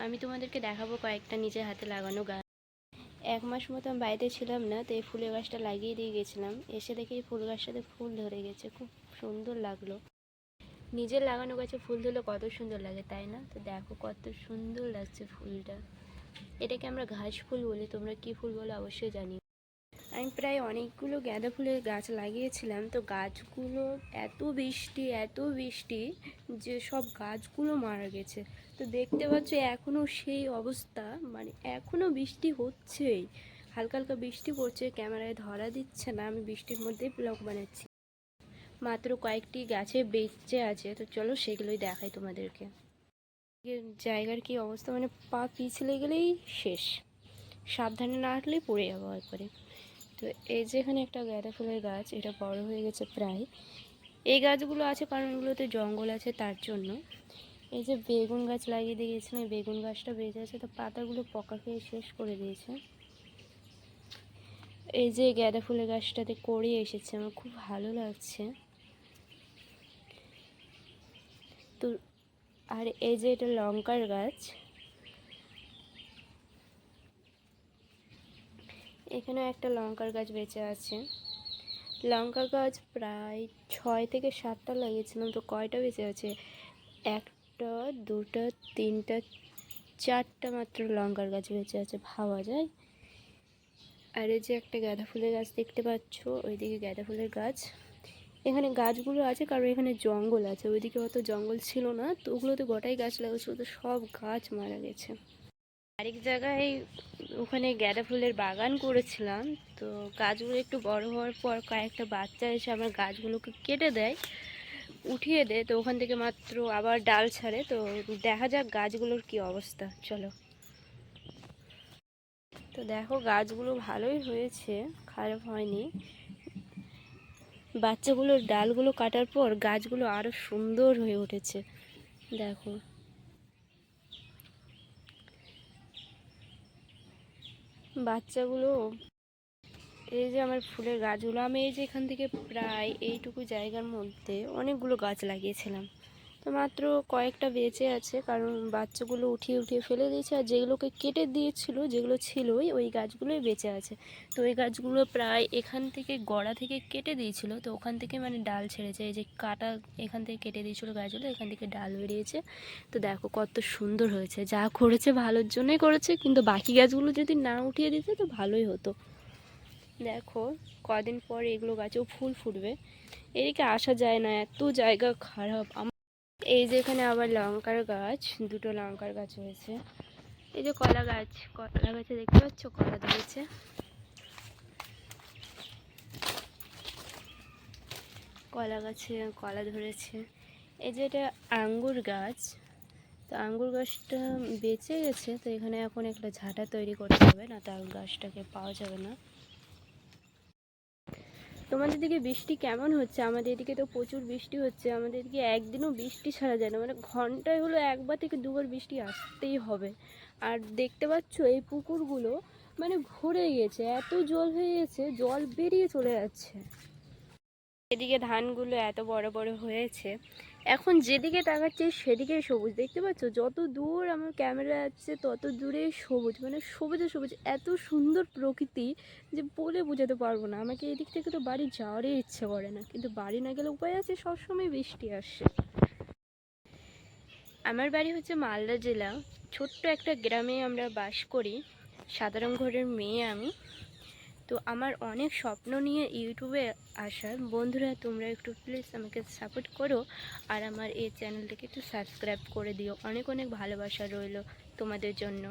আমি তোমাদেরকে দেখাবো কয়েকটা নিজের হাতে লাগানো গাছ। 1 মাস মতো আমি বাড়িতে ছিলাম না, তো এই ফুলের গাছটা লাগিয়ে দিয়ে গেছিলাম। এসে দেখি এই ফুল গাছটাতে ফুল ধরে গেছে, খুব সুন্দর লাগলো। নিজের লাগানো গাছে ফুল ধরলে কত সুন্দর লাগে, তাই না? তো দেখো কত সুন্দর লাগছে ফুলটা। এটাকে আমরা ঘাস ফুল বলি, তোমরা কি ফুল বলো অবশ্যই জানিও। আমি প্রায় অনেকগুলো গাঁদা ফুলের গাছ লাগিয়েছিলাম, তো গাছগুলো এত বৃষ্টি যে সব গাছগুলো মারা গেছে। তো দেখতে পাচ্ছ এখনও সেই অবস্থা, মানে এখনও বৃষ্টি হচ্ছেই, হালকা হালকা বৃষ্টি পড়ছে, ক্যামেরায় ধরা দিচ্ছে না। আমি বৃষ্টির মধ্যেই ব্লগ বানাচ্ছি। মাত্র কয়েকটি গাছে বেঁচে আছে, তো চলো সেগুলোই দেখাই তোমাদেরকে। জায়গার কি অবস্থা, মানে পা পিছলে গেলেই শেষ, সাবধানে না হাঁটলেই পড়ে যাবো একবারে। তো এই যে এখানে একটা গাঁদা ফুলের গাছ, এটা বড় হয়ে গেছে প্রায়। এই গাছগুলো আছে কারণ এগুলোতে জঙ্গল আছে তার জন্য। এই যে বেগুন গাছ লাগিয়ে দিয়ে গেছিলাম, বেগুন গাছটা বেঁচে আছে, তো পাতাগুলো পোকা খেয়ে শেষ করে দিয়েছে। এই যে গাঁদা ফুলের গাছটাতে করে এসেছে, আমার খুব ভালো লাগছে। তো আর এই যে এটা লঙ্কার গাছ, এখানে একটা লঙ্কার গাছ বেঁচে আছে। লঙ্কা গাছ প্রায় 6 থেকে 7টা লাগিয়েছিলাম, তো কয়টা বেঁচে আছে? 1টা 2টা 3টা 4টা মাত্র লঙ্কার গাছ বেঁচে আছে, ভাবা যায়। আর এই যে একটা গাঁদা ফুলের গাছ দেখতে পাচ্ছ, ওইদিকে গাঁদা ফুলের গাছ। এখানে গাছগুলো আছে কারণ এখানে জঙ্গল আছে, ওইদিকে অত জঙ্গল ছিল না, তো ওগুলোতে গোটাই গাছ লাগাচ্ছিল, তো সব গাছ মারা গেছে। আরেক জায়গায় ওখানে গাঁদা ফুলের বাগান করেছিলাম, তো গাছগুলো একটু বড় হওয়ার পর কয়েকটা বাচ্চা এসে আমার গাছগুলোকে কেটে দেয়, উঠিয়ে দেয়। তো ওখান থেকে মাত্র আবার ডাল ছাড়ে, তো দেখা যাক গাছগুলোর কি অবস্থা। চলো। তো দেখো গাছগুলো ভালোই হয়েছে, খারাপ হয়নি। বাচ্চাগুলোর ডালগুলো কাটার পর গাছগুলো আরো সুন্দর হয়ে উঠেছে, দেখো। বাচ্চাগুলো, এই যে আমার ফুলের গাছগুলো, আমি এই যে এখান থেকে প্রায় এইটুকু জায়গার মধ্যে অনেকগুলো গাছ লাগিয়েছিলাম, তো মাত্র কয়েকটা বেঁচে আছে কারণ বাচ্চাগুলো উঠিয়ে উঠিয়ে ফেলে দিয়েছে, আর যেগুলোকে কেটে দিয়েছিল, যেগুলো ছিলই ওই গাছগুলোই বেঁচে আছে। তো ওই গাছগুলো প্রায় এখান থেকে গোড়া থেকে কেটে দিয়েছিল, তো ওখান থেকে মানে ডাল ছেড়েছে। এই যে কাটা এখান থেকে কেটে দিয়েছিল গাছগুলো, এখান থেকে ডাল বেরিয়েছে। তো দেখো কত সুন্দর হয়েছে, যা করেছে ভালোর জন্যই করেছে, কিন্তু বাকি গাছগুলো যদি না উঠিয়ে দিতে তো ভালোই হতো। দেখো কদিন পর এগুলো গাছেও ফুল ফুটবে। এদিকে আসা যায় না, এত জায়গা খারাপ। এই যে এখানে আবার লঙ্কার গাছ, 2টো লঙ্কার গাছ হয়েছে। এই যে কলা গাছ, কলা গাছে দেখতে পাচ্ছ কলা ধরেছে। কলা গাছে কলা ধরেছে। এই যে এটা আঙ্গুর গাছ, তো আঙ্গুর গাছটা বেঁচে গেছে, তো এখানে এখন একটা ঝাঁটা তৈরি করতে হবে, না তার গাছটাকে পাওয়া যাবে না। তোমাদের দিকে বৃষ্টি কেমন হচ্ছে? আমাদের এদিকে তো প্রচুর বৃষ্টি হচ্ছে, আমাদের এদিকে একদিনও বৃষ্টি ছাড়া যায় না, মানে ঘন্টায় হলো 1বার থেকে 2বার বৃষ্টি আসতেই হবে। আর দেখতে পাচ্ছ এই পুকুরগুলো মানে ভরে গেছে, এত জল হয়ে গেছে, জল বেরিয়ে চলে যাচ্ছে। এদিকে ধানগুলো এত বড় বড় হয়েছে, এখন যেদিকে তাকাচ্ছি সেদিকেই সবুজ, দেখতে পাচ্ছ? যত দূর আমার ক্যামেরা যাচ্ছে তত দূরে সবুজ, মানে সবুজে সবুজ, এত সুন্দর প্রকৃতি যে বলে বোঝাতে পারবো না। আমাকে এদিক থেকে তো বাড়ি যাওয়ারই ইচ্ছে করে না, কিন্তু বাড়ি না গেলে উপায় আছে, সবসময় বৃষ্টি আসছে। আমার বাড়ি হচ্ছে মালদা জেলা, ছোট্ট একটা গ্রামে আমরা বাস করি, সাধারণ ঘরের মেয়ে আমি। তো আমার অনেক স্বপ্ন নিয়ে ইউটিউবে আসার। বন্ধুরা তোমরা একটু প্লিজ আমাকে সাপোর্ট করো, আর আমার এই চ্যানেলটাকে একটু সাবস্ক্রাইব করে দিও। অনেক অনেক ভালোবাসা রইল তোমাদের জন্য।